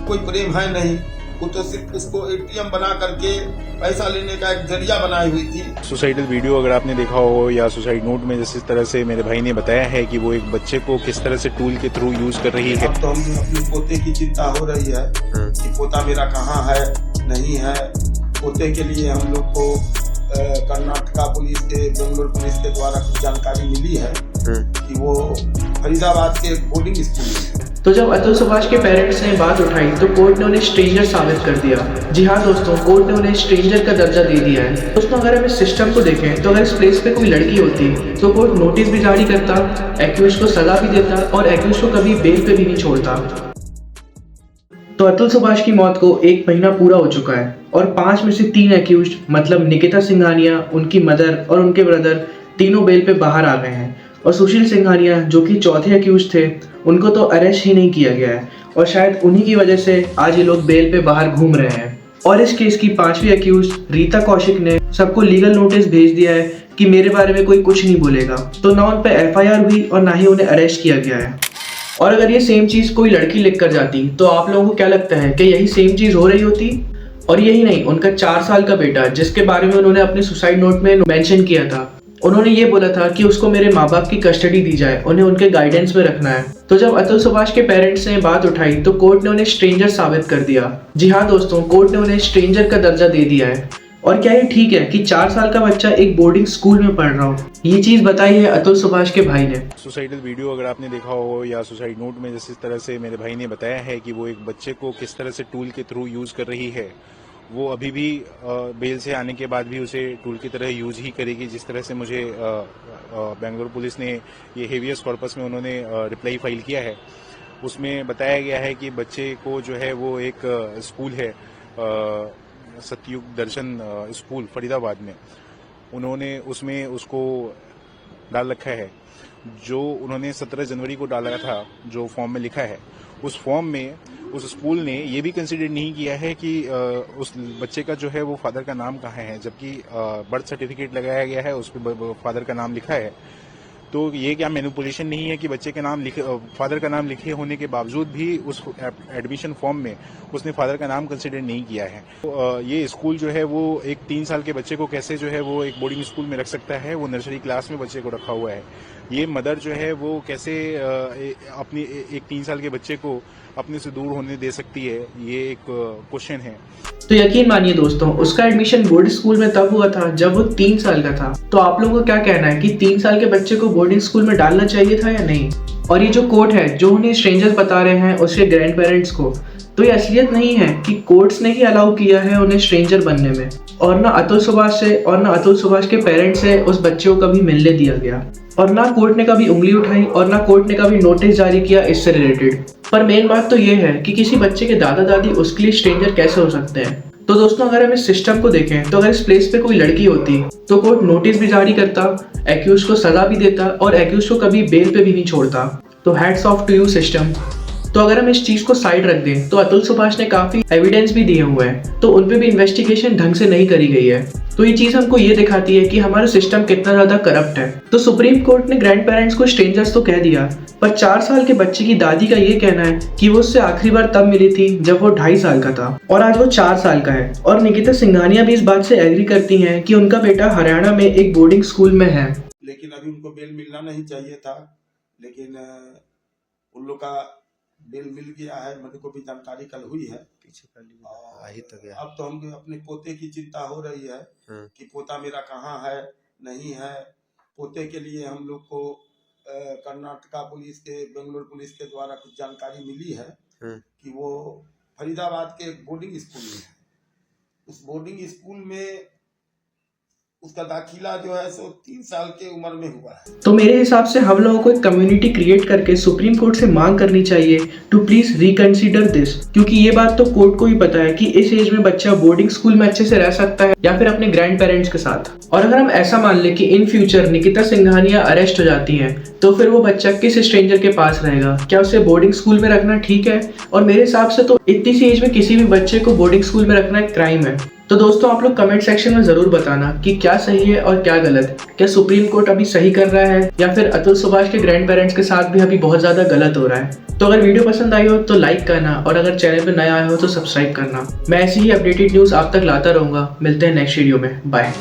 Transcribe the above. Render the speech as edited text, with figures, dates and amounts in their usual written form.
कोई प्रेम है नहीं, वो तो सिर्फ उसको एटीएम बना करके पैसा लेने का एक जरिया बनाई हुई थी। सुसाइडल वीडियो अगर आपने देखा हो या सुसाइड नोट में जिस तरह से मेरे भाई ने बताया है कि वो एक बच्चे को किस तरह से टूल के थ्रू यूज कर रही है। अब तो हमें अपने पोते की चिंता हो रही है कि पोता मेरा कहाँ है, नहीं है। पोते के लिए हम लोग को कर्नाटका पुलिस के, बेंगलोर पुलिस के द्वारा कुछ जानकारी मिली है कि वो फरीदाबाद के बोर्डिंग स्कूल में है। तो जब अतुल सुभाष के पेरेंट्स ने बात उठाई तो कोर्ट ने उन्हें स्ट्रेंजर साबित कर दिया। जी हाँ दोस्तों, कोर्ट ने उन्हें स्ट्रेंजर का दर्जा दे दिया है। दोस्तों अगर हम इस सिस्टम को देखें तो अगर इस प्लेस पे कोई लड़की होती तो कोर्ट नोटिस भी जारी करता, एक्यूज को सजा भी देता और एक्यूज को कभी बेल पे भी नहीं छोड़ता। तो अतुल सुभाष की मौत को 1 महीना पूरा हो चुका है और 5 में से 3 एक्यूज मतलब निकिता सिंघानिया, उनकी मदर और उनके ब्रदर तीनों बेल पे बाहर आ गए हैं। और सुशील सिंघानिया जो कि चौथे एक्यूज थे, उनको तो अरेस्ट ही नहीं किया गया है और शायद उन्हीं की वजह से आज ये लोग बेल पे बाहर घूम रहे हैं। और इस केस की 5वीं एक्यूज रीता कौशिक ने सबको लीगल नोटिस भेज दिया है कि मेरे बारे में कोई कुछ नहीं बोलेगा। तो ना उन पर FIR हुई और ना ही उन्हें अरेस्ट किया गया है। और अगर ये सेम चीज कोई लड़की लिख कर जाती तो आप लोगों को क्या लगता है कि यही सेम चीज हो रही होती? और यही नहीं, उनका 4 साल का बेटा जिसके बारे में उन्होंने अपने सुसाइड नोट में मेंशन किया था, उन्होंने ये बोला था कि उसको मेरे माँ बाप की कस्टडी दी जाए, उन्हें उनके गाइडेंस में रखना है। तो जब अतुल सुभाष के पेरेंट्स ने बात उठाई तो कोर्ट ने उन्हें स्ट्रेंजर साबित कर दिया। जी हाँ दोस्तों, कोर्ट ने उन्हें स्ट्रेंजर का दर्जा दे दिया है। और क्या ये ठीक है कि 4 साल का बच्चा एक बोर्डिंग स्कूल में पढ़ रहा हो? ये चीज बताई है अतुल सुभाष के भाई ने। सुसाइडल वीडियो अगर आपने देखा हो या सुसाइड नोट में जिस तरह से मेरे भाई ने बताया है कि वो एक बच्चे को किस तरह से टूल के थ्रू यूज कर रही है, वो अभी भी बेल से आने के बाद भी उसे टूल की तरह यूज ही करेगी। जिस तरह से मुझे बेंगलोर पुलिस ने ये हेवियस कॉर्पस में उन्होंने रिप्लाई फाइल किया है, उसमें बताया गया है कि बच्चे को जो है वो एक स्कूल है सतयुग दर्शन स्कूल फरीदाबाद में, उन्होंने उसमें उसको डाल रखा है। जो उन्होंने 17 जनवरी को डाला था, जो फॉर्म में लिखा है, उस फॉर्म में उस स्कूल ने ये भी कंसीडर नहीं किया है कि उस बच्चे का जो है वो फादर का नाम कहाँ है, जबकि बर्थ सर्टिफिकेट लगाया गया है, उस पर फादर का नाम लिखा है। तो ये क्या मैनिपुलेशन नहीं है कि बच्चे के नाम फादर का नाम लिखे होने के बावजूद भी उस एडमिशन फॉर्म में उसने फादर का नाम कंसीडर नहीं किया है? तो ये स्कूल जो है वो एक 3 साल के बच्चे को कैसे जो है वो एक बोर्डिंग स्कूल में रख सकता है? वो नर्सरी क्लास में बच्चे को रखा हुआ है। ये मदर जो है वो कैसे अपनी एक 3 साल के बच्चे को अपने से दूर होने दे सकती है? ये एक क्वेश्चन है। तो यकीन मानिए दोस्तों, उसका एडमिशन बोर्डिंग स्कूल में तब हुआ था जब वो 3 साल का था। तो आप लोगों को क्या कहना है कि 3 साल के बच्चे को बोर्डिंग स्कूल में डालना चाहिए था या नहीं? और ये जो कोर्ट है जो उन्हें स्ट्रेंजर्स बता रहे हैं उसके ग्रैंड पेरेंट्स को, तो ये असलियत नहीं है कि कोर्ट्स ने ही अलाउ किया है उन्हें स्ट्रेंजर बनने में। और ना अतुल सुभाष से और ना अतुल सुभाष के पेरेंट्स से उस बच्चे को कभी मिलने दिया गया, और ना कोर्ट ने कभी उंगली उठाई और ना कोर्ट ने कभी नोटिस जारी किया इससे रिलेटेड। पर मेन बात तो ये है कि किसी बच्चे के दादा दादी उसके लिए स्ट्रेंजर कैसे हो सकते हैं। तो दोस्तों अगर हम इस सिस्टम को देखें तो अगर इस प्लेस पे कोई लड़की होती तो कोर्ट नोटिस भी जारी करता, एक्यूज को सजा भी देता और एक्यूज को कभी बेल पे भी नहीं छोड़ता। तो hats off to you system. तो अगर हम इस चीज को साइड रख दें तो अतुल सुभाष ने काफी एविडेंस भी दिए हुए हैं, तो उन पे भी इन्वेस्टिगेशन ढंग से नहीं करी गई है। तो ये चीज हमको ये दिखाती है कि हमारा सिस्टम कितना ज्यादा करप्ट है। तो सुप्रीम कोर्ट ने ग्रैंड पेरेंट्स को स्ट्रेंजर्स तो कह दिया, पर 4 साल के बच्चे की दादी का ये कहना है कि वो उससे आखिरी बार तब मिली थी जब वो 2.5 साल का था और आज वो 4 साल का है। और निकिता सिंघानिया भी इस बात से एग्री करती हैं कि उनका बेटा हरियाणा में एक बोर्डिंग स्कूल में है। लेकिन अभी उनको बेल मिलना नहीं चाहिए था, लेकिन उन लोग का बेल मिल गया है। मुझे को भी जानकारी कल हुई है पीछे अब तो हम अपने पोते की चिंता हो रही है कि पोता मेरा कहाँ है, नहीं है। पोते के लिए हम लोग को कर्नाटका पुलिस के, बेंगलोर पुलिस के द्वारा कुछ जानकारी मिली है कि वो फरीदाबाद के एक बोर्डिंग स्कूल में है। उस बोर्डिंग स्कूल में उसका दाखिला जो है सो 3 साल के उम्र में हुआ है। तो मेरे हिसाब से हम लोगों को एक कम्युनिटी क्रिएट करके सुप्रीम कोर्ट से मांग करनी चाहिए टू प्लीज रिकंसीडर दिस, क्योंकि ये बात तो कोर्ट को ही पता है कि इस एज में बच्चा बोर्डिंग स्कूल में अच्छे से रह सकता है या फिर अपने ग्रैंड पेरेंट्स के साथ। और अगर हम ऐसा मान ले कि in future Nikita Singhania arrest हो जाती हैं, तो फिर वो बच्चा किस स्ट्रेंजर के पास रहेगा? क्या उसे बोर्डिंग स्कूल में रखना ठीक है? और मेरे हिसाब से तो इतनी सी एज में किसी भी बच्चे को बोर्डिंग स्कूल में रखना एक क्राइम है। तो दोस्तों आप लोग कमेंट सेक्शन में जरूर बताना कि क्या सही है और क्या गलत। क्या सुप्रीम कोर्ट अभी सही कर रहा है या फिर अतुल सुभाष के ग्रैंड पेरेंट्स के साथ भी अभी बहुत ज्यादा गलत हो रहा है। तो अगर वीडियो पसंद आई हो तो लाइक करना और अगर चैनल पर नया आए हो तो सब्सक्राइब करना। मैं ऐसी ही अपडेटेड न्यूज आप तक लाता रहूंगा। मिलते हैं नेक्स्ट वीडियो में। बाय।